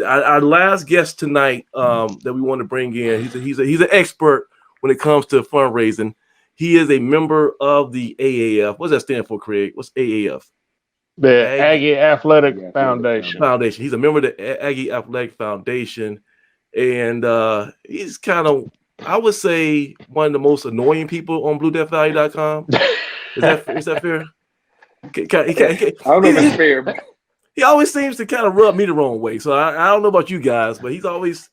our last guest tonight that we want to bring in. He's an expert when it comes to fundraising. He is a member of the AAF. What does that stand for, Craig? What's AAF? The Aggie Athletic Foundation. He's a member of the Aggie Athletic Foundation, and he's kind of, I would say, one of the most annoying people on BlueDeathValley.com. Is that fair? I don't know if it's fair. But... He always seems to kind of rub me the wrong way. So I don't know about you guys, but he's always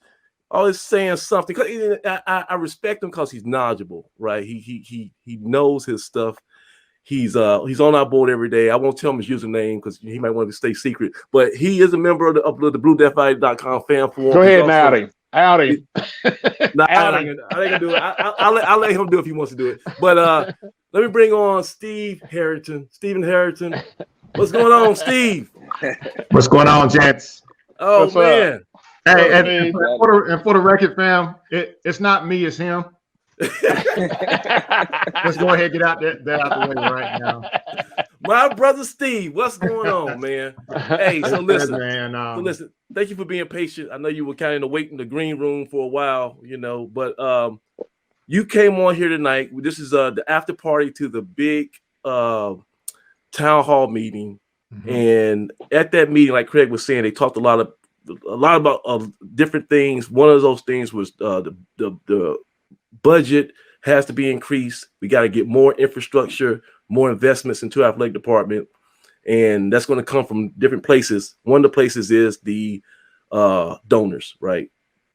saying something. I respect him because he's knowledgeable, right? He knows his stuff. He's on our board every day. I won't tell him his username because he might want to stay secret. But he is a member of the BlueDeathValley.com fan forum. Go ahead and out him. I ain't gonna do it. I'll let him do it if he wants to do it. But let me bring on Steve Harrington. Stephen Harrington. What's going on, Steve? What's going on, gents? Oh, What's man. Hey, and for the record, fam, it's not me, it's him. Let's go ahead and get that out the way right now. My brother Steve, what's going on, man? Hey, so listen, man. Listen. Thank you for being patient. I know you were kind of waiting in the green room for a while, but you came on here tonight. This is the after party to the big town hall meeting, and at that meeting, like Craig was saying, they talked a lot about different things. One of those things was the budget has to be increased. We got to get more infrastructure, more investments into our athletic department, and that's going to come from different places. One of the places is the donors, right?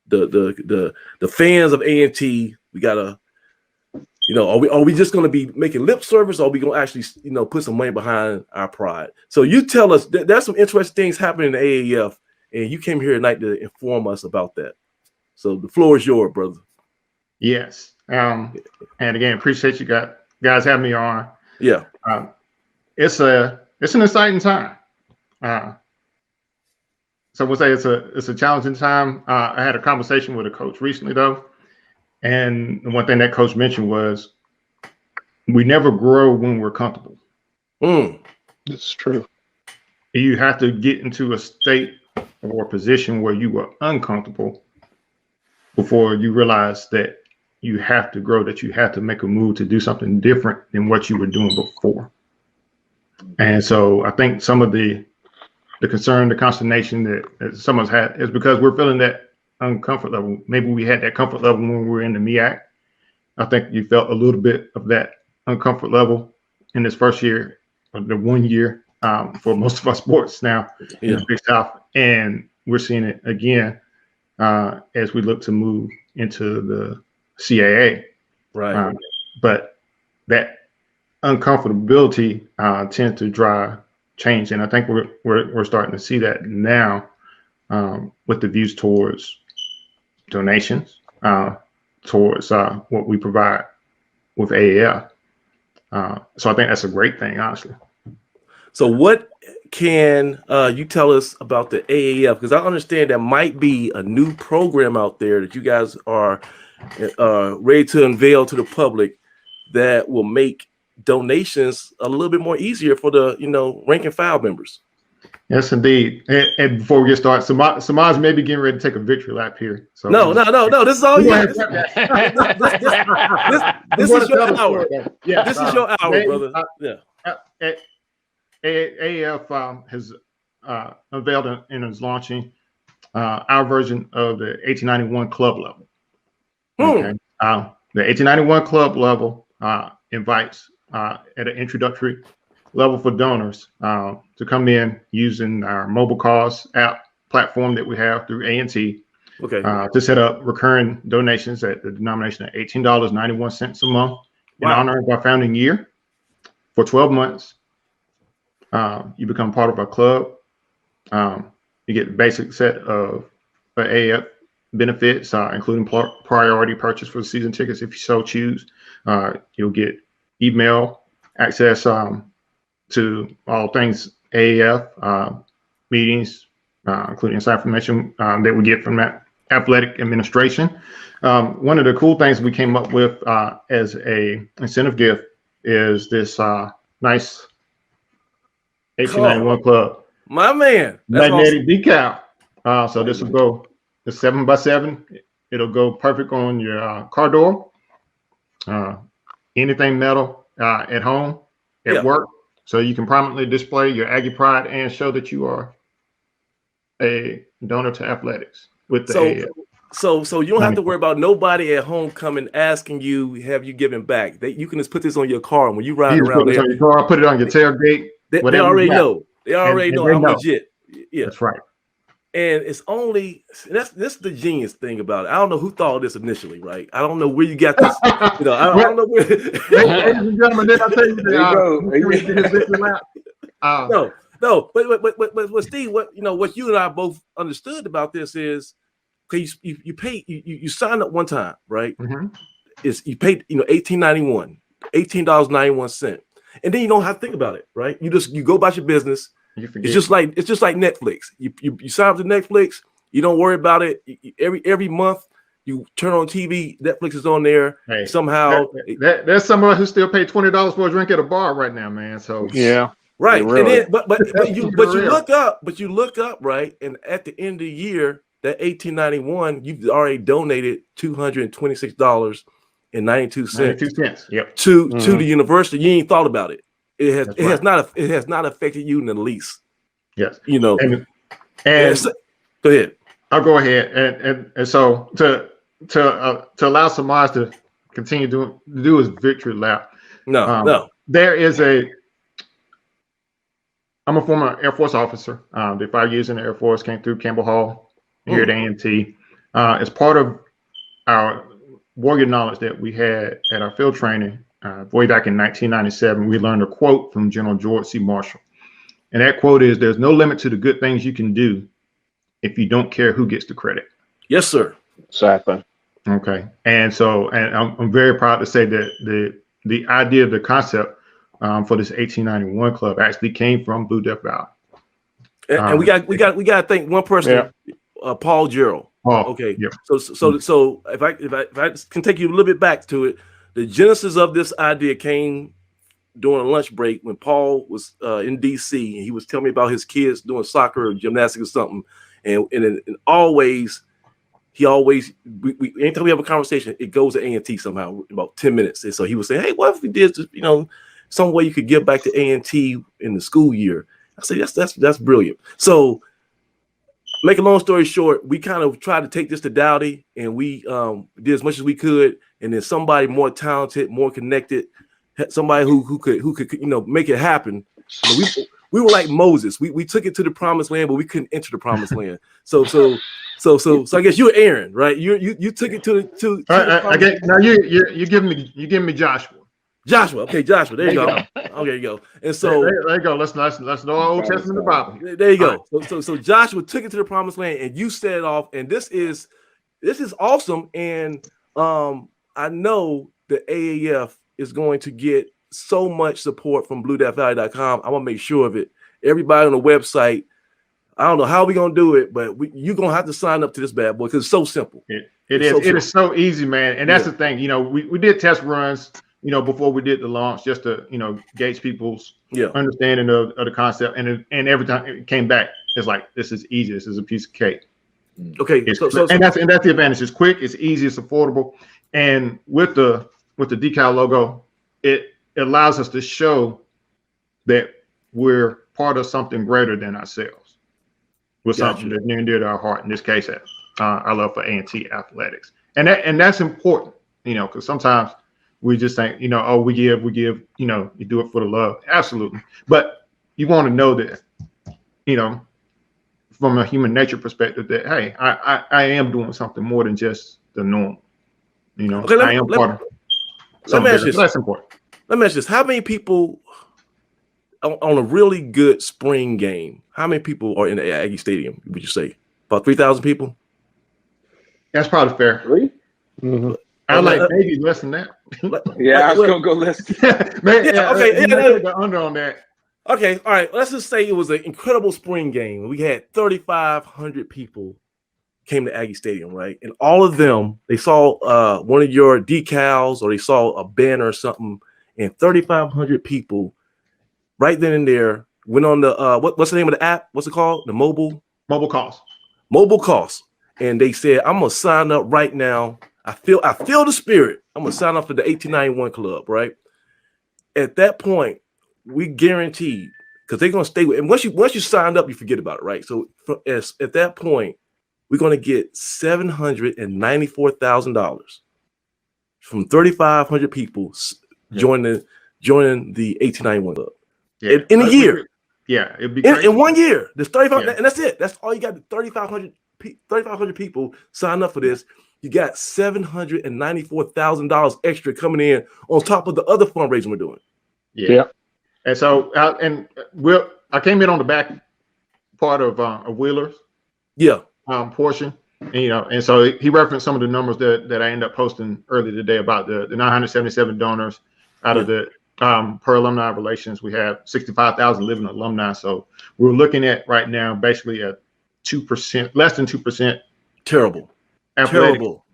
The fans of A&T. We gotta, are we just going to be making lip service, or are we going to actually, put some money behind our pride? So you tell us. There's some interesting things happening in the AAF, and you came here tonight to inform us about that. So the floor is yours, brother. Yes. And again, appreciate you guys having me on. Yeah. It's an exciting time. So we'll say it's a challenging time. I had a conversation with a coach recently though. And the one thing that coach mentioned was we never grow when we're comfortable. It's true. You have to get into a state or a position where you are uncomfortable before you realize that you have to grow, that you have to make a move to do something different than what you were doing before. And so I think some of the concern, the consternation that someone's had is because we're feeling that uncomfort level. Maybe we had that comfort level when we were in the MEAC. I think you felt a little bit of that uncomfort level in this first year, or the 1 year for most of our sports now in the Big South. And we're seeing it again as we look to move into the CAA. Right. But that uncomfortability tends to drive change. And I think we're starting to see that now with the views towards donations, towards what we provide with AAF. So I think that's a great thing, honestly. So what can you tell us about the AAF? Because I understand there might be a new program out there that you guys are ready to unveil to the public that will make donations a little bit more easier for the rank and file members. Yes, indeed. And before we get started, Samaj may be getting ready to take a victory lap here. So no. This is all you. This is your hour. Yeah, this is your hour, brother. AAF has unveiled and is launching our version of the 1891 club level. Okay. The 1891 club level invites at an introductory level for donors to come in using our mobile cause app platform that we have through A&T. Okay. To set up recurring donations at the denomination of $18.91 a month in honor of our founding year for 12 months. You become part of our club. You get the basic set of AAF benefits, including priority purchase for the season tickets if you so choose. You'll get email access to all things AAF meetings, including inside information that we get from that athletic administration. One of the cool things we came up with as a incentive gift is this nice 1891 Club. My man. Magnetic decal. So this will go the 7x7. It'll go perfect on your car door. Anything metal at home, at work, so you can prominently display your Aggie pride and show that you are a donor to athletics with the AAF. So you don't have to worry about nobody at home coming asking you, have you given back? You can just put this on your car, and when you ride around, put it on your car, put it on your tailgate. They already know. They already know I'm legit. Yeah, that's right. And it's only that's the genius thing about it. I don't know who thought of this initially, right? I don't know where you got this. I don't know where. Ladies and gentlemen, did I tell you No. But Steve, what you and I both understood about this is, okay, you pay you sign up one time, right? Mm-hmm. You paid $18.91, and then you don't have to think about it, right? You go about your business. It's just like Netflix. You sign up to Netflix. You don't worry about it. Every month you turn on TV. Netflix is on there. Hey, somehow there's someone who still paid $20 for a drink at a bar right now, man. So yeah, right. Really. And then, but you look up, right, and at the end of the year, that $18.91, you've already donated $226.92. 92 cents. Yep. To the university. You ain't thought about it. It has not affected you in the least. Yes. And go ahead. I'll go ahead and so to allow Samaj to continue to do his victory lap. No. There is I'm a former Air Force officer. Did 5 years in the Air Force, came through Campbell Hall here at A&T. As part of our warrior knowledge that we had at our field training, way back in 1997, we learned a quote from General George C. Marshall. And that quote is, "There's no limit to the good things you can do if you don't care who gets the credit." Yes, sir. Exactly. Okay. And I'm very proud to say that the idea, the concept for this 1891 club actually came from Blue Death Valley. And we got to thank one person, Paul Gerald. Okay. Yep. So if I can take you a little bit back to it, the genesis of this idea came during a lunch break when Paul was in DC, and he was telling me about his kids doing soccer or gymnastics or something. And anytime we have a conversation, it goes to A&T somehow in about 10 minutes. And so he was saying, hey, what if we did just, some way you could give back to A&T in the school year? I said, that's brilliant. So make a long story short, we kind of tried to take this to Dowdy, and we did as much as we could. And then somebody more talented, more connected, somebody who could make it happen. We were like Moses. We took it to the promised land, but we couldn't enter the promised land. So I guess you're Aaron, right? You took it to the okay. Now you give me Joshua. Okay, Joshua. There you go. Oh, there you go. And so there you go. Let's know our Old Testament Bible. There you go. Right. So Joshua took it to the promised land, and you set it off. And this is awesome. And I know the AAF is going to get so much support from BlueDeathValley.com. I'm gonna make sure of it. Everybody on the website. I don't know how we're gonna do it, but you're gonna have to sign up to this bad boy because it's so simple. It is so easy, man. And that's the thing. We did test runs, before we did the launch, just to gauge people's understanding of the concept. And every time it came back, it's like, this is easy. This is a piece of cake. Okay. And that's the advantage. It's quick. It's easy. It's affordable. And with the decal logo, it allows us to show that we're part of something greater than ourselves. We're something that's near and dear to our heart. In this case, our love for A&T athletics, and that's important, because sometimes we just think, we give, you do it for the love. Absolutely, but you want to know that, from a human nature perspective, that hey, I am doing something more than just the norm. Okay, I am part of something. That's important. Let me ask this: how many people on a really good spring game? How many people are in the Aggie Stadium? Would you say about 3,000 people? That's probably fair. 3? Mm-hmm. I like maybe less than that. Yeah, I was gonna go less. The under on that. Okay, all right. Let's just say it was an incredible spring game. We had 3,500 people came to Aggie Stadium, right? And all of them, they saw one of your decals or they saw a banner or something, and 3,500 people right then and there went on the what's the name of the app? What's it called? The mobile calls. mobile costs. And they said, I'm gonna sign up right now. I feel the spirit. I'm gonna sign up for the 1891 club, right? At that point, we guaranteed, because they're gonna stay with, and once you signed up, you forget about it, right? So at that point, we're gonna get $794,000 from 3,500 people joining the 1891 club. Yeah. In a year. Yeah, it'd be crazy. In 1 year. There's 35, and that's it. That's all you got. 3,500 people sign up for this. You got $794,000 extra coming in on top of the other fundraising we're doing. Yeah. And so, I came in on the back part of Wheeler's portion, and so he referenced some of the numbers that I ended up posting earlier today about the 977 donors out of the per alumni relations. We have 65,000 living alumni. So we're looking at right now basically at 2%, less than 2%. Terrible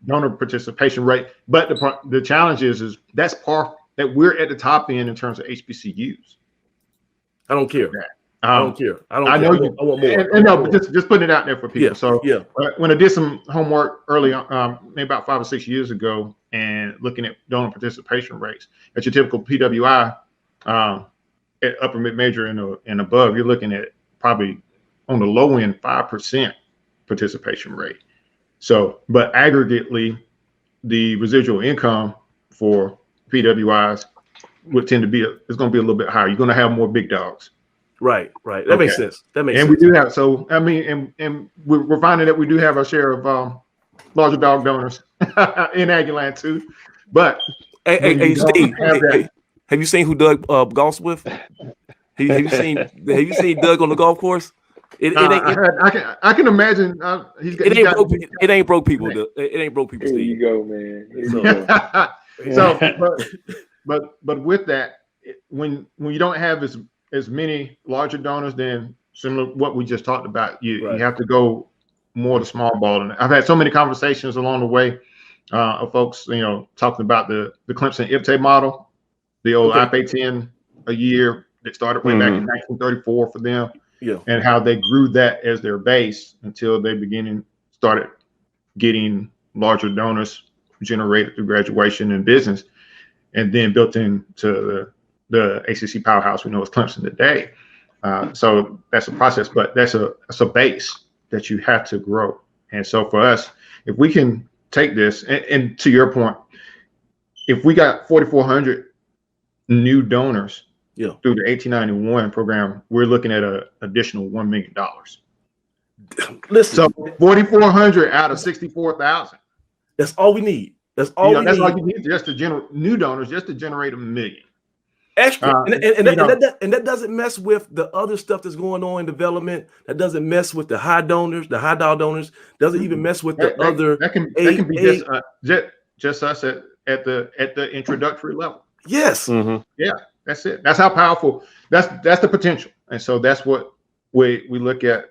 Donor participation rate. But the challenge is that's par that we're at the top end in terms of HBCUs. I don't care. I don't care. I know you. I want more. And no, but just putting it out there for people. Yeah, so yeah. When I did some homework early on, maybe about 5 or 6 years ago, and looking at donor participation rates at your typical PWI, at upper mid-major and above, you're looking at probably on the low end 5% participation rate. So, but aggregately, the residual income for PWIs would tend to be it's going to be a little bit higher. You're going to have more big dogs. Right. That makes sense. And we do have, so I mean, and we're finding that we do have our share of larger dog donors in Aggieland too. But hey Steve, have you seen who Doug golfs with? Have you seen Doug on the golf course? I can imagine. It ain't broke people. It ain't broke people. Here Steve. you go, man. But with that, when you don't have as many larger donors, then similar to what we just talked about, you have to go more to small ball. And I've had so many conversations along the way of folks, talking about the Clemson IPTE model, the old IPA 10 a year that started way back in 1934 for them. Yeah. And how they grew that as their base until they started getting larger donors generated through graduation and business, and then built into the ACC powerhouse we know as Clemson today. So that's a process, but that's a base that you have to grow. And so for us, if we can take this, and to your point, if we got 4,400 new donors through the 1891 program, we're looking at an additional $1 million. Listen, so 4,400 out of 64,000. That's all we need. That's all we that's need. all you need just to generate new donors, just to generate $1 million. Extra. And that doesn't mess with the other stuff that's going on in development. That doesn't mess with the high donors, the high dollar donors. Doesn't even mess with the other. That can be just us at the introductory level. Yes. Mm-hmm. Yeah, that's it. That's how powerful. That's the potential. And so that's what we look at.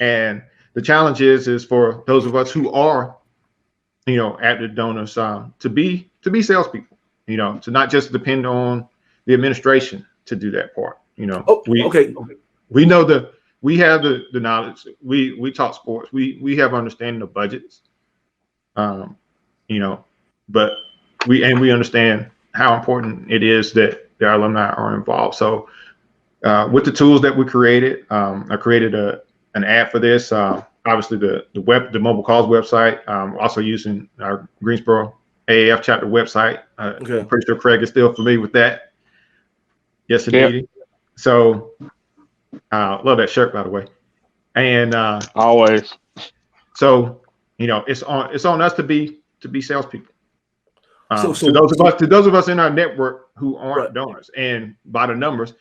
And the challenge is for those of us who are, active donors, to be salespeople. To not just depend on the administration to do that part. We know we have the knowledge. We talk sports. We have understanding of budgets. But we understand how important it is that our alumni are involved. So with the tools that we created, I created an ad for this. Obviously the mobile calls website. Also using our Greensboro AAF chapter website. I'm pretty sure Craig is still familiar with that. Yes, indeed. Yep. So, love that shirt, by the way. And always. So, it's on us to be salespeople. To those of us in our network who aren't donors, and by the numbers,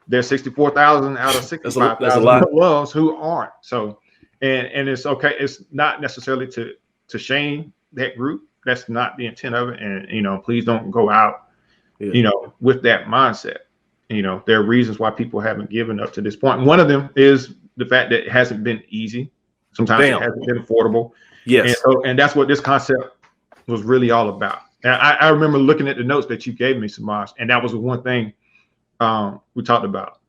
there's 64,000 out of 65,000 who aren't. So, and it's okay. It's not necessarily to shame that group. That's not the intent of it. And please don't go out, with that mindset. There are reasons why people haven't given up to this point. One of them is the fact that it hasn't been easy. Sometimes it hasn't been affordable. Yes. And that's what this concept was really all about. And I remember looking at the notes that you gave me, Samaj, and that was the one thing we talked about,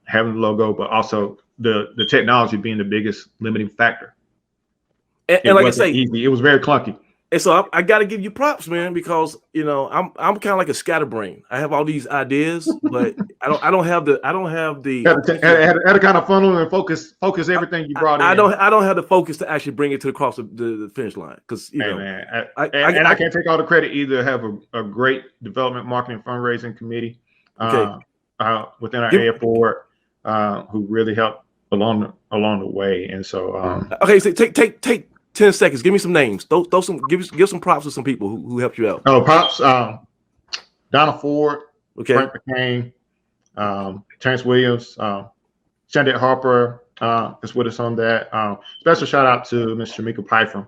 having the logo, but also the technology being the biggest limiting factor And It like I wasn't say, easy. It was very clunky. and so I got to give you props, man, because I'm kind of like a scatterbrain. I have all these ideas, but I don't have the Had to kind of funnel and focus everything you brought in. I don't have the focus to actually bring it to across the finish line, because Man, I can't take all the credit either. Have a great development, marketing, fundraising committee within our AAF board who really helped along the way. And so okay, so take 10 seconds. Give me some names. Give some props to some people who helped you out. Oh, props. Donna Ford, Okay. Frank McCain, Terrence Williams, Shandette Harper is with us on that. Special shout out to Ms. Shamika Python,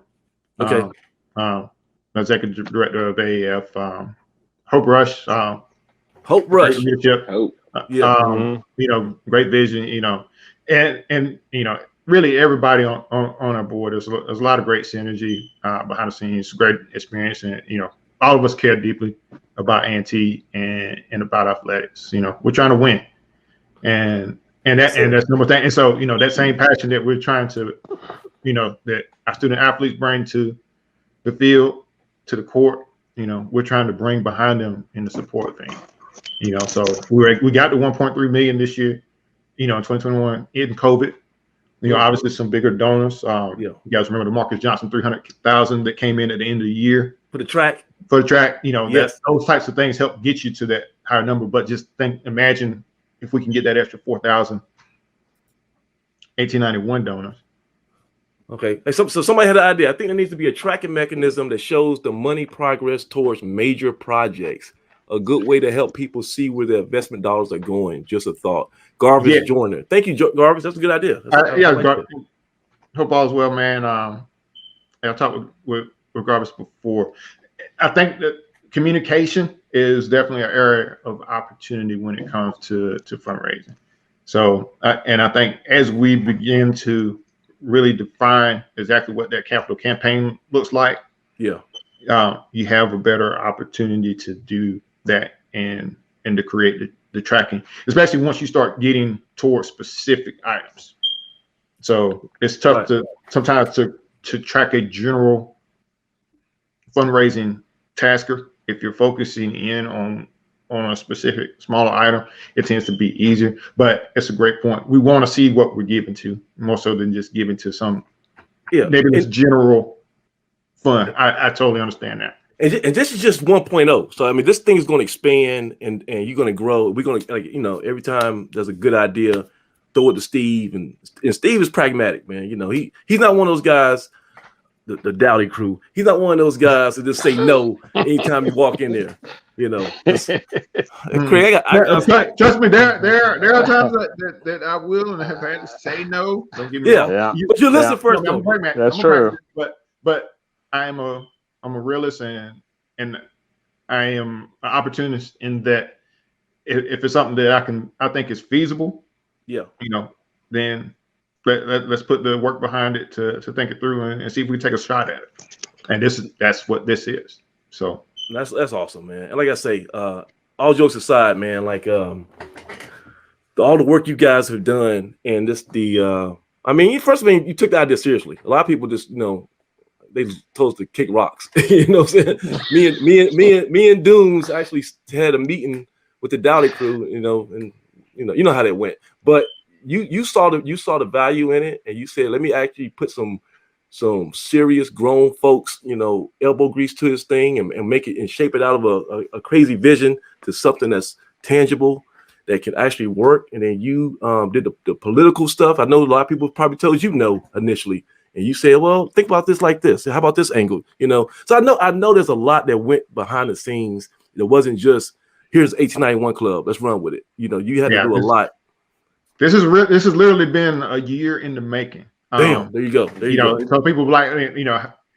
executive director of AAF. Hope Rush. Hope Rush. Great leadership. Hope. Great vision. And really everybody on our board. There's a lot of great synergy behind the scenes, great experience, and all of us care deeply about A&T and about athletics. We're trying to win, and that's number thing. And so that same passion that we're trying to, that our student athletes bring to the field, to the court, we're trying to bring behind them in the support thing. So we got the 1.3 million this year, in 2021 in COVID. Obviously some bigger donors. You guys remember the Marcus Johnson 300,000 that came in at the end of the year for the track. Yes. Those types of things help get you to that higher number. But just imagine if we can get that extra 4,000 1891 donors. Okay, so somebody had an idea. I think there needs to be a tracking mechanism that shows the money progress towards major projects. A good way to help people see where their investment dollars are going. Just a thought. Garvis Joyner. Thank you, Garvis. That's a good idea. Hope all is well, man. I talked with Garvis before. I think that communication is definitely an area of opportunity when it comes to fundraising. So, and I think as we begin to really define exactly what that capital campaign looks like, you have a better opportunity to do that and to create the tracking, especially once you start getting towards specific items. So it's tough to sometimes to track a general fundraising tasker. If you're focusing in on a specific smaller item, it tends to be easier. But it's a great point. We want to see what we're giving to, more so than just giving to some maybe this general fund. I totally understand that. And this is just 1.0. So I mean, this thing is going to expand, and you're going to grow. We're going to every time there's a good idea, throw it to Steve, and Steve is pragmatic, man. He's not one of those guys, the Dowdy crew. He's not one of those guys that just say no anytime you walk in there. Craig, trust me, there are times that I will and have had to say no. Don't get me wrong. But you listen first. That's true. But I'm a realist and I am an opportunist in that if it's something that I think is feasible, then let's put the work behind it to think it through and see if we can take a shot at it. And that's what this is. So that's awesome, man. And like I say, all jokes aside, man, like all the work you guys have done, and first of all, you took the idea seriously. A lot of people just they told us to kick rocks. You know what I'm saying? Me and Dooms actually had a meeting with the Dowdy crew, and you know how that went. But you saw the value in it, and you said, let me actually put some serious grown folks, elbow grease to this thing and make it and shape it out of a crazy vision to something that's tangible that can actually work. And then you did the political stuff. I know a lot of people probably told you no initially. And you say, well, think about this like this. How about this angle? So I know there's a lot that went behind the scenes. It wasn't just here's 1891 Club. Let's run with it. You had to do a lot. This has literally been a year in the making. Damn, there you go. So people like,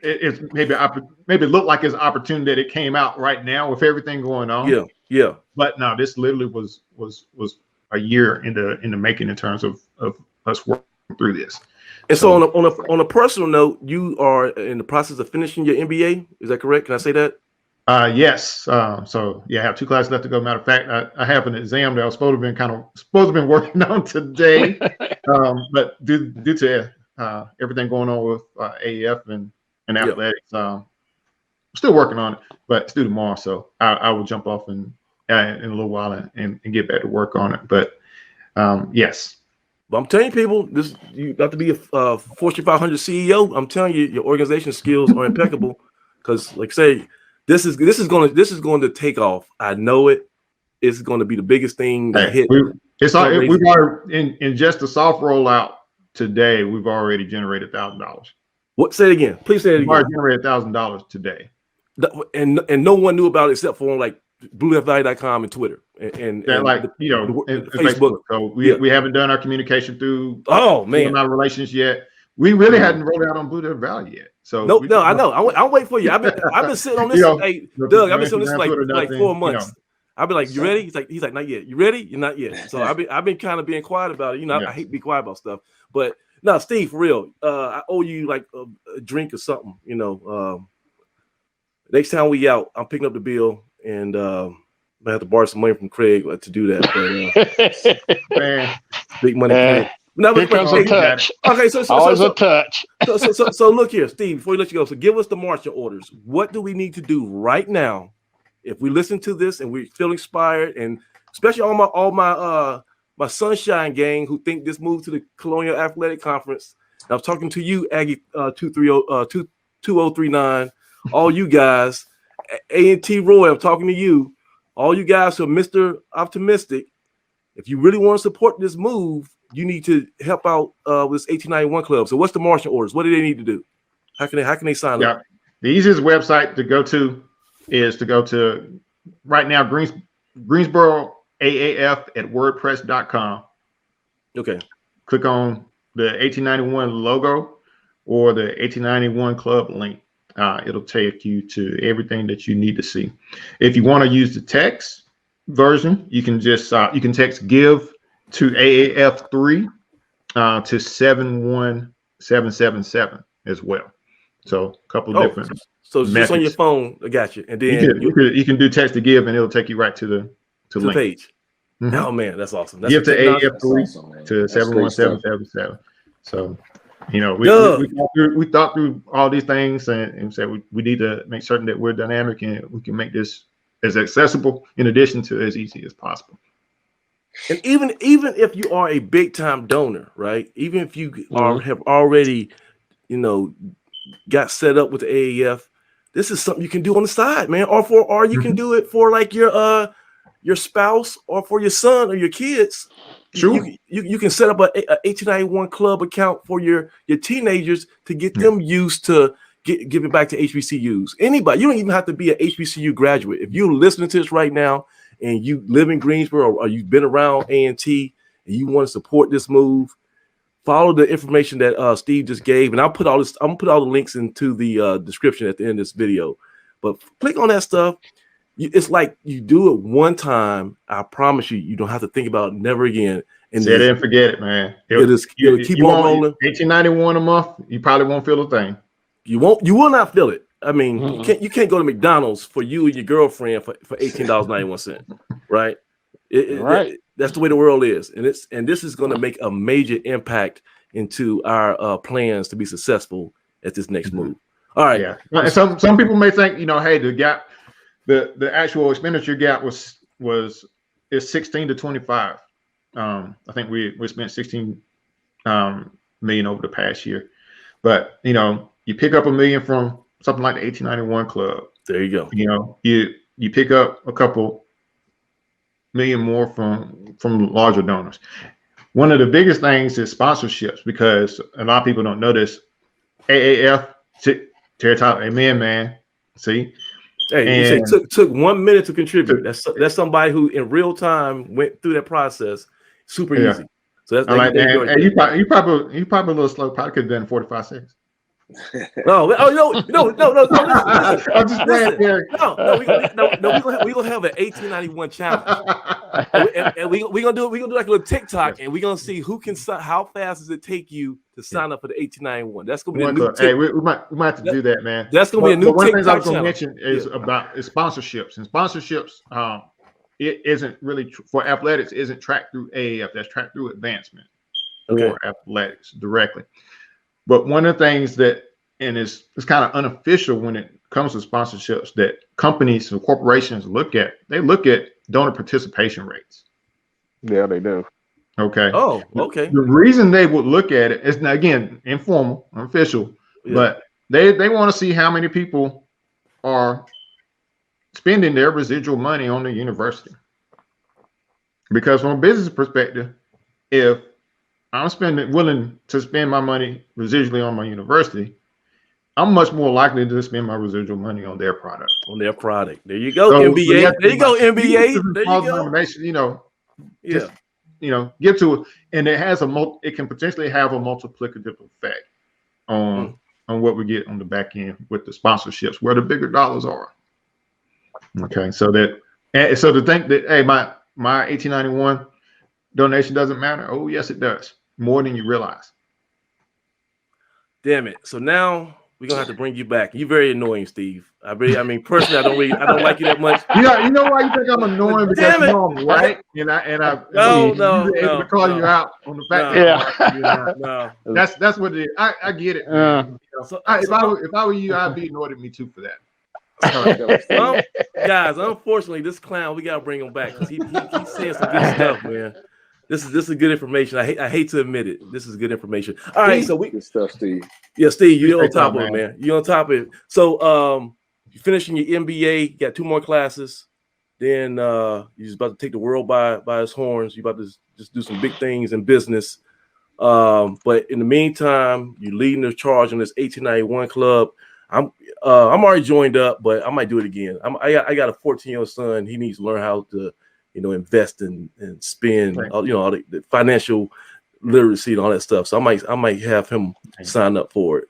it's maybe look like it's an opportunity that it came out right now with everything going on. Yeah. But no, this literally was a year in the making in terms of us working through this. And so on a personal note, you are in the process of finishing your MBA. Is that correct? Can I say that? Yes. So I have 2 classes left to go. Matter of fact, I have an exam that I was supposed to have been working on today. But due to everything going on with AAF and athletics. Still working on it, but it's due tomorrow, so I will jump off in a little while and get back to work on it. But yes. But I'm telling people, you have to be a Fortune 500 CEO. I'm telling you, your organization skills are impeccable. Because, like I say, this is going to take off. I know it. It's going to be the biggest thing that hit. We've already in just the soft rollout today. We've already generated $1,000. What? Say it again. Please say it again. We've already generated $1,000 today. And no one knew about it except for like BlueFValley.com and Twitter and Facebook. So we haven't done our communication through our relations yet. We really hadn't rolled out on Blue Death Valley yet. So I know. I'll wait for you. I've been sitting on this. Hey, Doug, I've been sitting on this like 4 months. I'll be like, you ready? He's like, not yet. You ready? You're not yet. So I've been kind of being quiet about it. I hate to be quiet about stuff, but no, Steve, for real. I owe you like a drink or something. Next time we out, I'm picking up the bill, and I have to borrow some money from Craig to do that. But, man, big money. Craig. No, here comes a touch. Okay, so always a touch. So look here, Steve. Before we let you go, so give us the marching orders. What do we need to do right now if we listen to this and we feel inspired, and especially all my Sunshine gang who think this move to the Colonial Athletic Conference? I was talking to you, Aggie 2039. All you guys, A&T Roy, I'm talking to you. All you guys who are Mr. Optimistic, if you really want to support this move, you need to help out with this 1891 club. So what's the marching orders? What do they need to do? How can they sign up? The easiest website to go to is to go to right now Greensboro AAF at WordPress.com. Okay. Click on the 1891 logo or the 1891 club link. It'll take you to everything that you need to see. If you want to use the text version, you can just you can text give to AAF3 to 71777 as well. So a couple of different. So just on your phone, I got you. And then you can do text to give, and it'll take you right to the page. Mm-hmm. Oh man, that's awesome. That's give to AAF3 to 71777. So. We thought through all these things and said we need to make certain that we're dynamic and we can make this as accessible in addition to as easy as possible. And even if you are a big time donor, right? Even if you have already, got set up with the AAF, this is something you can do on the side, man. Or you can do it for like your spouse or for your son or your kids. Sure. You can set up a 1891 club account for your teenagers to get them used to giving back to HBCUs. Anybody, you don't even have to be an HBCU graduate. If you're listening to this right now and you live in Greensboro or you've been around A&T and you want to support this move, follow the information that Steve just gave, and I'm gonna put all the links into the description at the end of this video. But click on that stuff. It's like you do it one time. I promise you don't have to think about it never again. And set it and forget it, man. It'll keep on rolling. 1891 a month, you probably won't feel a thing. You will not feel it. I mean, you can't go to McDonald's for you and your girlfriend for $18.91, right? Right. That's the way the world is, and this is going to make a major impact into our plans to be successful at this next move. All right. Yeah. Some people may think, hey, the gap. The actual expenditure gap is 16 to 25. I think we spent 16 million over the past year, but you pick up $1 million from something like the 1891 club. There you go. You pick up a couple million more from larger donors. One of the biggest things is sponsorships, because a lot of people don't know this. AAF, Terry Tyler, amen, man. See. Hey, you say took 1 minute to contribute. That's somebody who in real time went through that process. Super easy. So that's like, you probably a little slow. Probably could have done 45 seconds. No. I'm just saying, Terry. No. We're gonna have an 1891 challenge, and we're gonna do like a little TikTok, and we're gonna see who can how fast does it take you to sign up for the 1891. That's gonna be a new. Hey, we might have to do that, man. That's gonna be a new. One thing I was gonna mention is about sponsorships, and sponsorships. It isn't really for athletics. Isn't tracked through AAF. That's tracked through advancement for athletics directly. But one of the things that, and it's kind of unofficial when it comes to sponsorships, that companies or corporations look at donor participation rates. Yeah, they do. Okay. Oh, okay. The reason they would look at it is, again, informal, unofficial, Yeah. but they want to see how many people are spending their residual money on the university. Because from a business perspective, if I'm willing to spend my money residually on my university, I'm much more likely to spend my residual money on their product. On their product. There you go, So NBA. There you go, NBA. There you go. You know, Yeah. just, get to it, and it has it can potentially have a multiplicative effect on what we get on the back end with the sponsorships, where the bigger dollars are. Okay, so to think that, hey, my 1891 donation doesn't matter. Oh, yes, it does, more than you realize. Damn it! So now we're gonna have to bring you back. You're very annoying, Steve. Personally, I don't like you that much. You know why you think I'm annoying? Because you know I'm right, and I no, able to call you out on the fact that no. That's what it is. I get it. If I were you, I'd be annoyed at me too for that. Guys, unfortunately, this clown, we gotta bring him back because he's saying some good stuff, man. This is good information. I hate to admit it. This is good information. All right, so good stuff, Steve. Yeah, Steve, you're on top of it, man. You're on top of it. So you're finishing your MBA, got 2 more classes, then you're just about to take the world by its horns. You're about to just do some big things in business. But in the meantime, you're leading the charge on this 1891 club. I'm already joined up, but I might do it again. I got a 14-year-old son. He needs to learn how to, invest and spend, all the financial literacy and all that stuff. So I might have him sign up for it.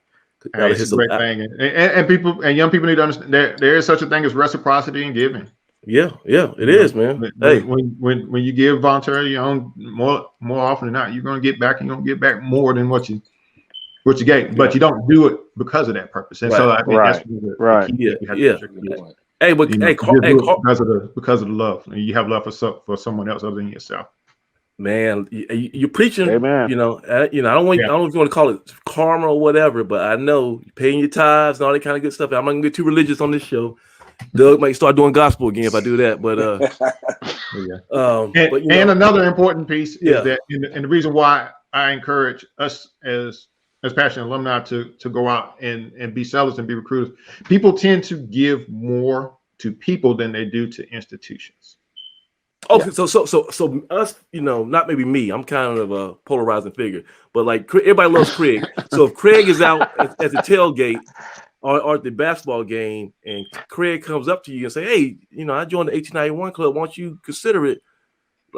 It's a great thing, and young people need to understand there is such a thing as reciprocity in giving. Yeah, it is, man. When you give voluntarily, more often than not, you're gonna get back. You're gonna get back more than what you gave, but you don't do it because of that purpose. And so I think that's the key. Hey, but because of the love, you have love for someone else other than yourself. Man, you're preaching. Amen. I don't know if you want to call it karma or whatever, but I know you're paying your tithes and all that kind of good stuff. I'm not gonna get too religious on this show. Doug might start doing gospel again if I do that. But another important piece is that, and the reason why I encourage us as passionate alumni to go out and be sellers and be recruiters. People tend to give more to people than they do to institutions. Okay, so us, not maybe me. I'm kind of a polarizing figure, but like everybody loves Craig. So if Craig is out at the tailgate or at the basketball game, and Craig comes up to you and say, "Hey, I joined the 1891 club. Why don't you consider it?"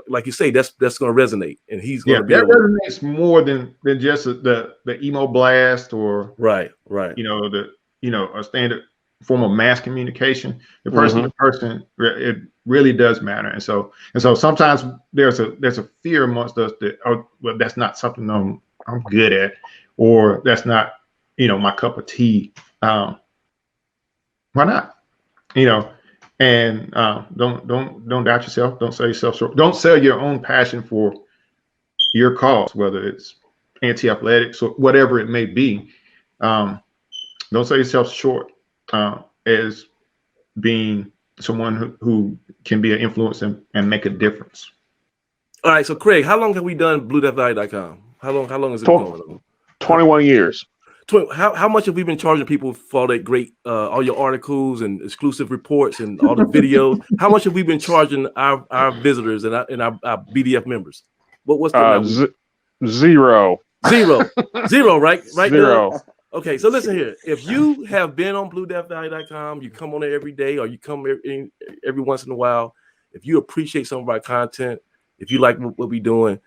Like you say, that's going to resonate, and he's going to be. That resonates more than just the emo blast or right. A standard form of mass communication. The person to person, it really does matter, and so sometimes there's a fear amongst us that that's not something I'm good at, or that's not my cup of tea. Why not? And don't doubt yourself. Don't sell yourself short. Don't sell your own passion for your cause, whether it's anti-athletics or whatever it may be. Don't sell yourself short as being someone who can be an influence and make a difference. All right. So Craig, how long have we done BlueDeathValley.com? How long has it been going on? 21 years. How much have we been charging people for all that great, all your articles and exclusive reports and all the videos? How much have we been charging our visitors and our BDF members? What's the zero, right? Zero. Doug? Okay, so listen here. If you have been on BlueDeathValley.com, you come on there every day, or you come every once in a while. If you appreciate some of our content, if you like what we're doing,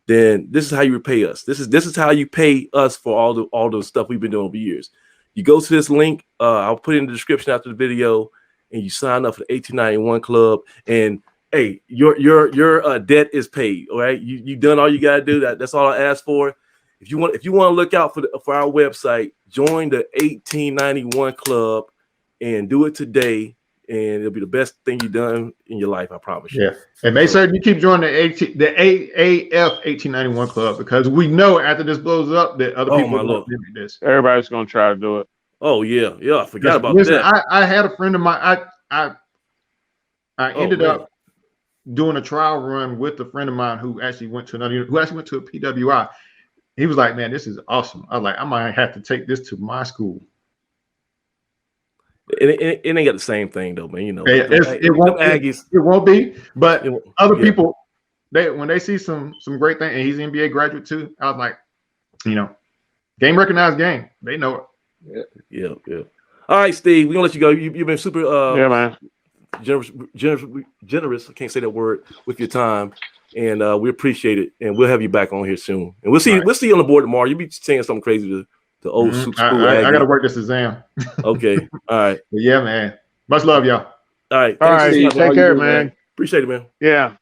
then this is how you repay us. This is how you pay us for all the stuff we've been doing over years. You go to this link. I'll put it in the description after the video, and you sign up for the 1891 club. And hey, your debt is paid. All right, you done all you gotta do. That's all I ask for. If you want to look out for our website, join the 1891 club and do it today. and it'll be the best thing you've done in your life. I promise you. Yeah, and make sure you keep joining the AAF 1891 club, because we know after this blows up that other people my are Lord. going to mimic this. Everybody's gonna try to do it. Oh yeah, I forgot about Listen, that. I had a friend of mine. I ended man. up doing a trial run with a friend of mine who actually went to a PWI. He was like, "Man, this is awesome." I was like, "I might have to take this to my school." It ain't got the same thing though, man. You know, It won't be. But other people, when they see some great thing, and he's an NBA graduate too, I was like, game recognized game. They know it. Yeah. All right, Steve, we're gonna let you go. You've been super Yeah, man. generous. I can't say that word with your time, and we appreciate it. And we'll have you back on here soon. And we'll see. Right. We'll see you on the board tomorrow. You'll be saying something crazy to old school. I got to work this exam. Okay. All right. But yeah, man. Much love, y'all. All right. All right. Steve. Take How you care, doing, man. Appreciate it, man. Yeah.